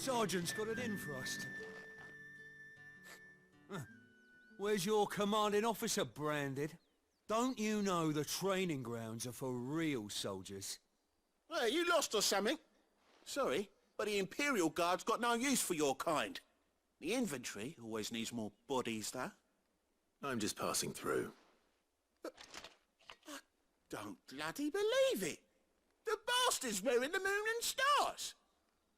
Sergeant's got it in for us. Where's your commanding officer, Branded? Don't you know the training grounds are for real soldiers? Hey, you lost or something? Sorry, but the Imperial Guard's got no use for your kind. The infantry always needs more bodies, though. I'm just passing through. But I don't bloody believe it. The bastard's wearing the moon and stars.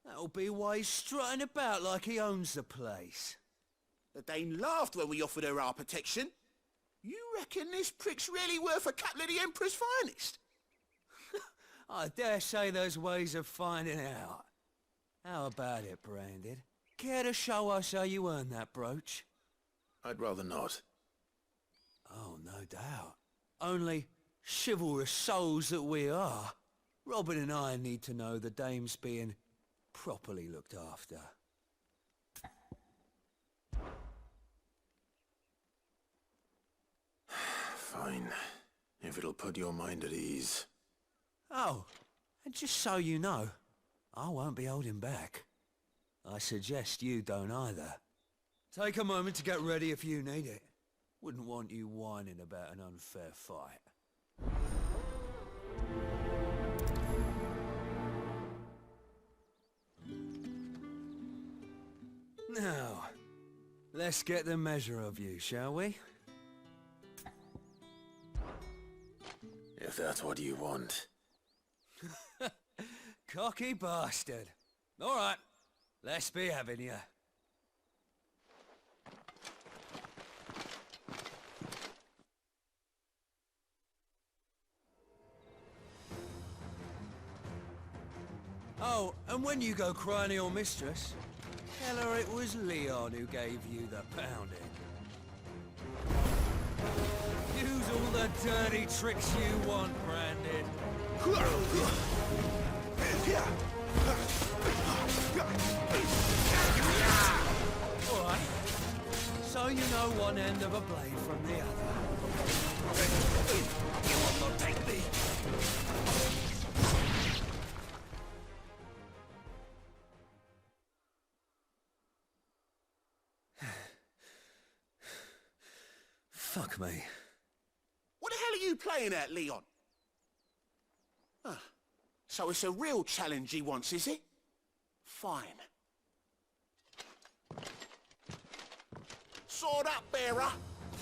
That'll be why he's strutting about like he owns the place. The Dane laughed when we offered her our protection. You reckon this prick's really worth a couple of the Emperor's finest? I dare say there's ways of finding out. How about it, Branded? Care to show us how you earned that brooch? I'd rather not. Oh, no doubt. Only, chivalrous souls that we are, Robin and I need to know the dame's being properly looked after. Fine. If it'll put your mind at ease. Oh, and just so you know, I won't be holding back. I suggest you don't either. Take a moment to get ready if you need it. Wouldn't want you whining about an unfair fight. Now, let's get the measure of you, shall we? If that's what you want. Cocky bastard. All right, let's be having you. Oh, and when you go crying to your mistress, tell her it was Leon who gave you the pounding. Use all the dirty tricks you want, Branded. Alright. So you know one end of a blade from the other. You will not take me. Fuck me. What the hell are you playing at, Leon? So it's a real challenge he wants, is it? Fine. Sword up, bearer.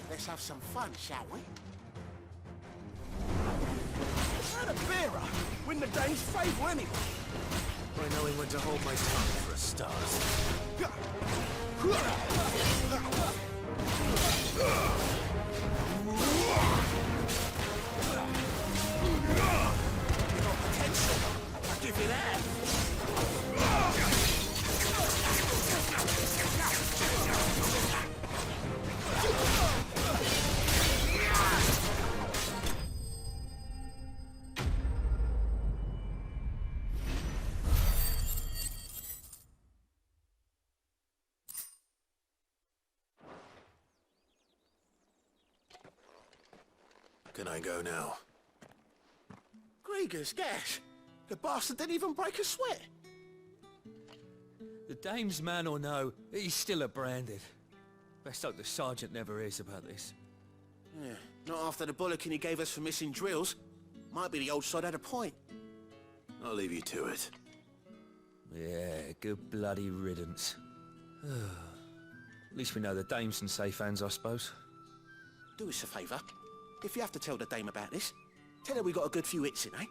Let's have some fun, shall we? How'd a bearer win the Dane's favour anyway? By knowing when to hold my tongue for a start. I'll give you that. Can I go now? Grieger's gas. The bastard didn't even break a sweat. The dame's man or no, he's still a Branded. Best hope the sergeant never hears about this. Yeah, not after the bollocking he gave us for missing drills. Might be the old sod had a point. I'll leave you to it. Yeah, good bloody riddance. At least we know the dame's in safe hands, I suppose. Do us a favour. If you have to tell the dame about this, tell her we got a good few hits in, eh?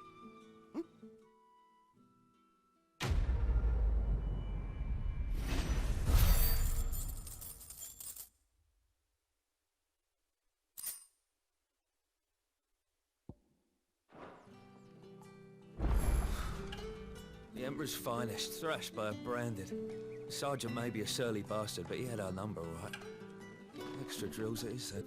The Emperor's finest, thrashed by a Branded. The sergeant may be a surly bastard, but he had our number, all right. Extra drills it is, then.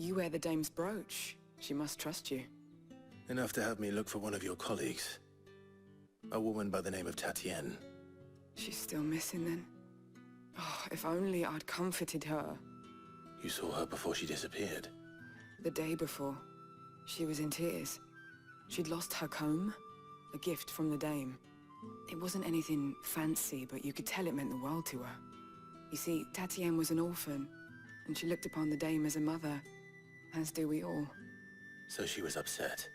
You wear the dame's brooch. She must trust you. Enough to have me look for one of your colleagues. A woman by the name of Tatienne. She's still missing then. Oh, if only I'd comforted her. You saw her before she disappeared. The day before, she was in tears. She'd lost her comb, a gift from the dame. It wasn't anything fancy, but you could tell it meant the world to her. You see, Tatienne was an orphan, and she looked upon the dame as a mother, as do we all. So she was upset.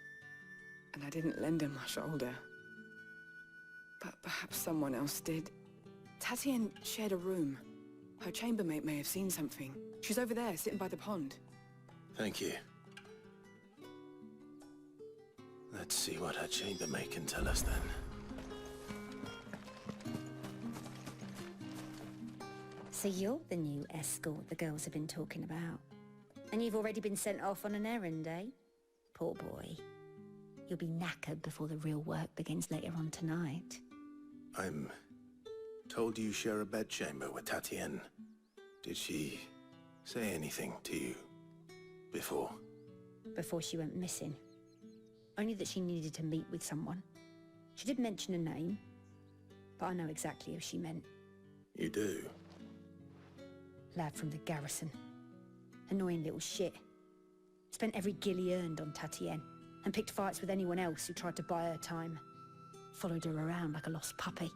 And I didn't lend her my shoulder. But perhaps someone else did. Tatienne shared a room. Her chambermaid may have seen something. She's over there, sitting by the pond. Thank you. Let's see what her chambermaid can tell us then. So you're the new escort the girls have been talking about. And you've already been sent off on an errand, eh? Poor boy. You'll be knackered before the real work begins later on tonight. I'm told you share a bedchamber with Tatienne. Did she say anything to you before? Before she went missing. Only that she needed to meet with someone. She did mention a name, but I know exactly who she meant. You do? Lad from the garrison. Annoying little shit. Spent every guil he earned on Tatienne, and picked fights with anyone else who tried to buy her time. Followed her around like a lost puppy.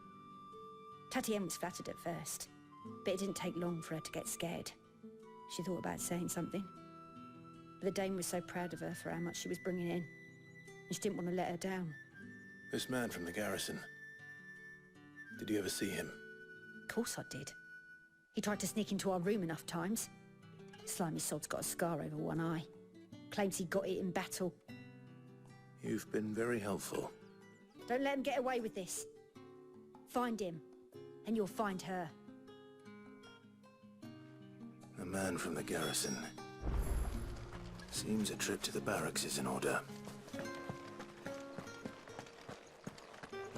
Tatienne was flattered at first, but it didn't take long for her to get scared. She thought about saying something. But the dame was so proud of her for how much she was bringing in, and she didn't want to let her down. This man from the garrison. Did you ever see him? Of course I did. He tried to sneak into our room enough times. Slimy sod's got a scar over one eye. Claims he got it in battle. You've been very helpful. Don't let him get away with this. Find him, and you'll find her. The man from the garrison. Seems a trip to the barracks is in order.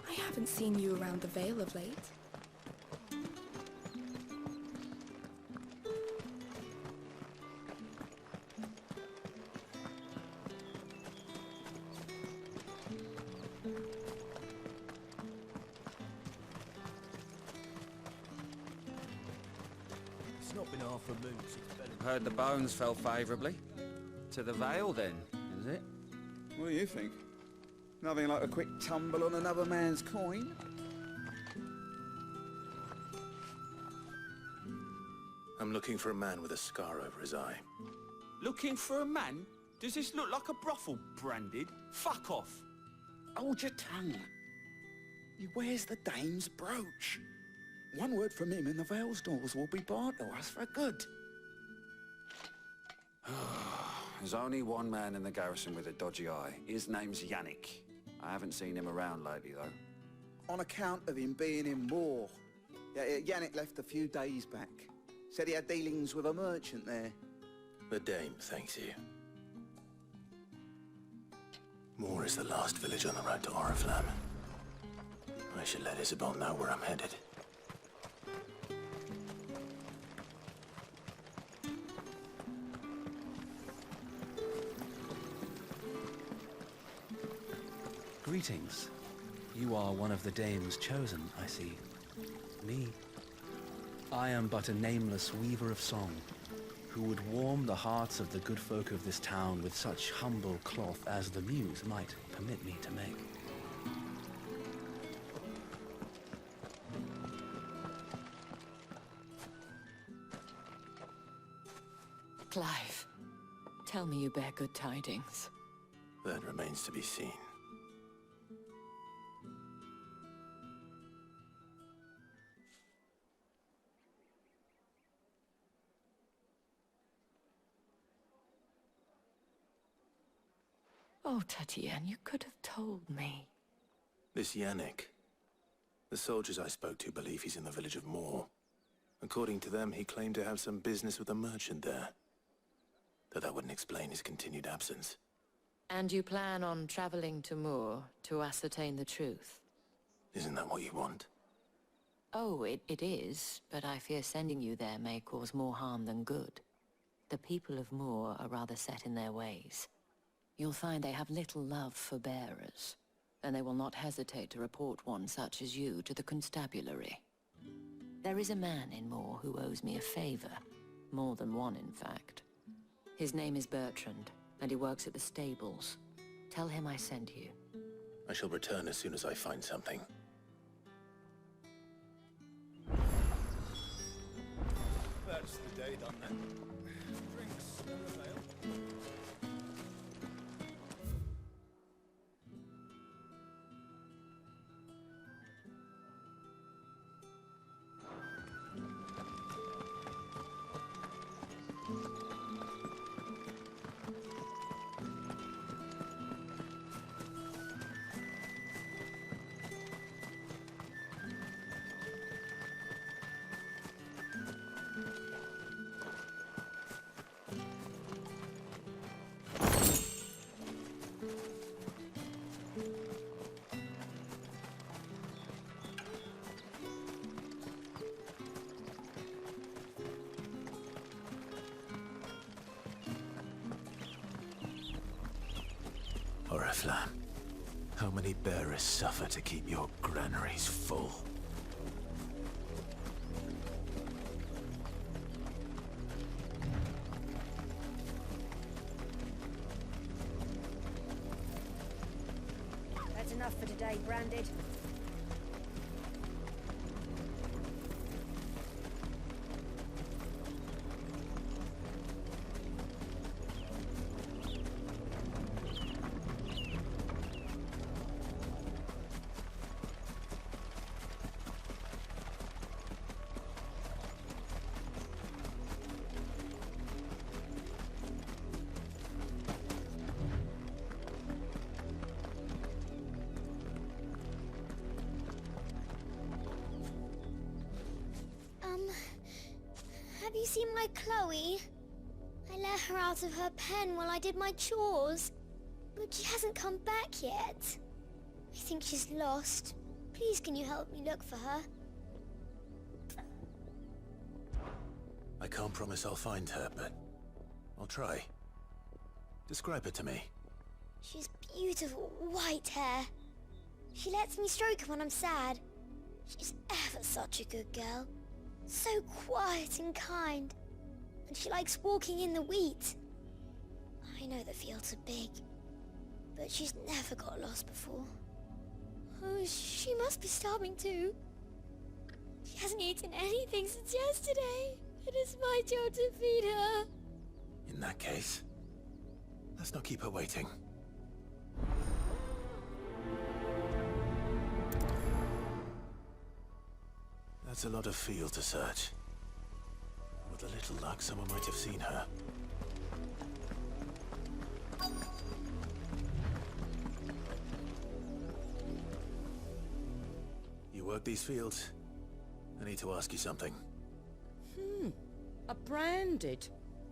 I haven't seen you around the Vale of late. It's not been half a moon since Ben. Heard the bones fell favourably. To the Vale, then, is it? What do you think? Nothing like a quick tumble on another man's coin? I'm looking for a man with a scar over his eye. Looking for a man? Does this look like a brothel branded? Fuck off. Hold your tongue. He wears the dame's brooch. One word from him and the Vale's doors will be barred to us for good. There's only one man in the garrison with a dodgy eye. His name's Yannick. I haven't seen him around lately, though. On account of him being in war. Yeah, Yannick left a few days back. Said he had dealings with a merchant there. The dame thanks you. Moor is the last village on the road to Oriflamme. I should let Isabel know where I'm headed. Greetings. You are one of the dame's chosen, I see. Me. I am but a nameless weaver of song, who would warm the hearts of the good folk of this town with such humble cloth as the muse might permit me to make. Clive, tell me you bear good tidings. That remains to be seen. Oh, Tatienne, you could have told me. This Yannick. The soldiers I spoke to believe he's in the village of Moor. According to them, he claimed to have some business with a merchant there. Though that wouldn't explain his continued absence. And you plan on traveling to Moor to ascertain the truth? Isn't that what you want? Oh, it is, but I fear sending you there may cause more harm than good. The people of Moor are rather set in their ways. You'll find they have little love for bearers, and they will not hesitate to report one such as you to the constabulary. There is a man in Moor who owes me a favor. More than one, in fact. His name is Bertrand, and he works at the stables. Tell him I sent you. I shall return as soon as I find something. That's the day done then. Drinks never fail. Oriflamme, how many bearers suffer to keep your granaries full? That's enough for today, Branded. Have you seen my Chloe? I let her out of her pen while I did my chores, but she hasn't come back yet. I think she's lost. Please, can you help me look for her? I can't promise I'll find her, but I'll try. Describe her to me. She's beautiful white hair. She lets me stroke her when I'm sad. She's ever such a good girl. So quiet and kind. And she likes walking in the wheat. I know the fields are big, but she's never got lost before. Oh, she must be starving too. She hasn't eaten anything since yesterday. It is my job to feed her. In that case, let's not keep her waiting. That's a lot of field to search. With a little luck, someone might have seen her. You work these fields? I need to ask you something. A Branded.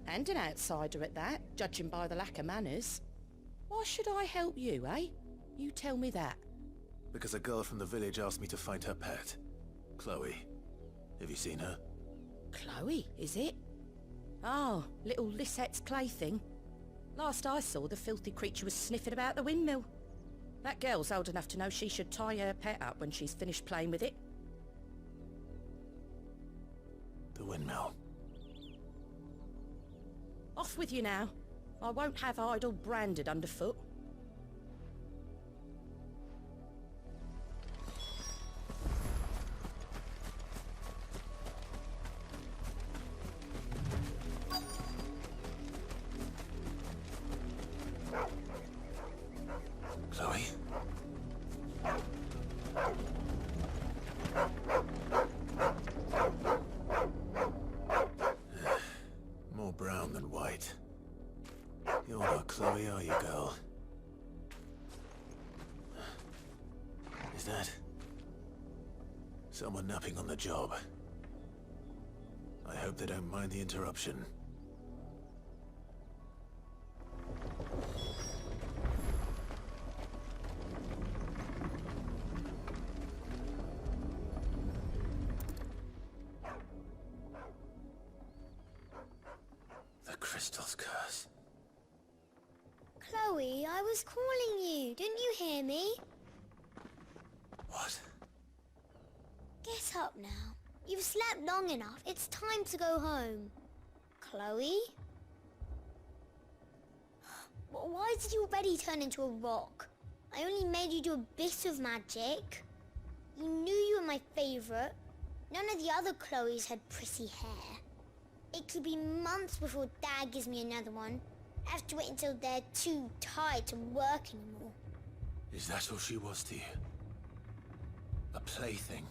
And an outsider at that, judging by the lack of manners. Why should I help you, eh? You tell me that. Because a girl from the village asked me to find her pet. Chloe. Have you seen her? Chloe, is it? Oh, little Lisette's plaything. Last I saw, the filthy creature was sniffing about the windmill. That girl's old enough to know she should tie her pet up when she's finished playing with it. The windmill. Off with you now. I won't have idle Branded underfoot. Chloe? More brown than white. You're not Chloe, are you, girl? Is that someone napping on the job? I hope they don't mind the interruption. was calling you. Didn't you hear me? What? Get up now. You've slept long enough. It's time to go home. Chloe? Why did you already turn into a rock? I only made you do a bit of magic. You knew you were my favourite. None of the other Chloes had pretty hair. It could be months before Dad gives me another one. I have to wait until they're too tired to work anymore. Is that all she was to you? A plaything?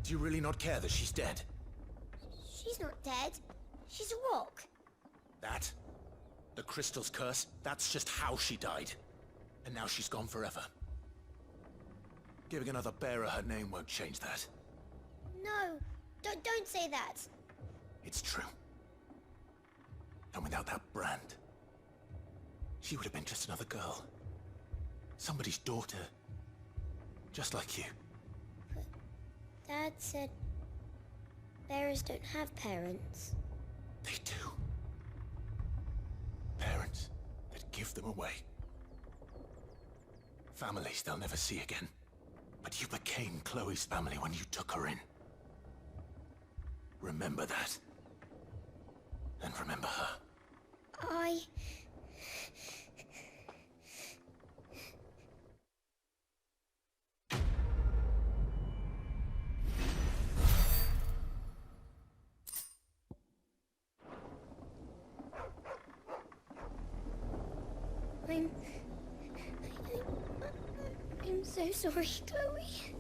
Do you really not care that she's dead? She's not dead. She's a rock. That? The crystal's curse? That's just how she died. And now she's gone forever. Giving another bearer her name won't change that. No, don't say that. It's true. And without that brand, she would have been just another girl. Somebody's daughter. Just like you. But Dad said bearers don't have parents. They do. Parents that give them away. Families they'll never see again. But you became Chloe's family when you took her in. Remember that. And remember her. I'm so sorry, Chloe.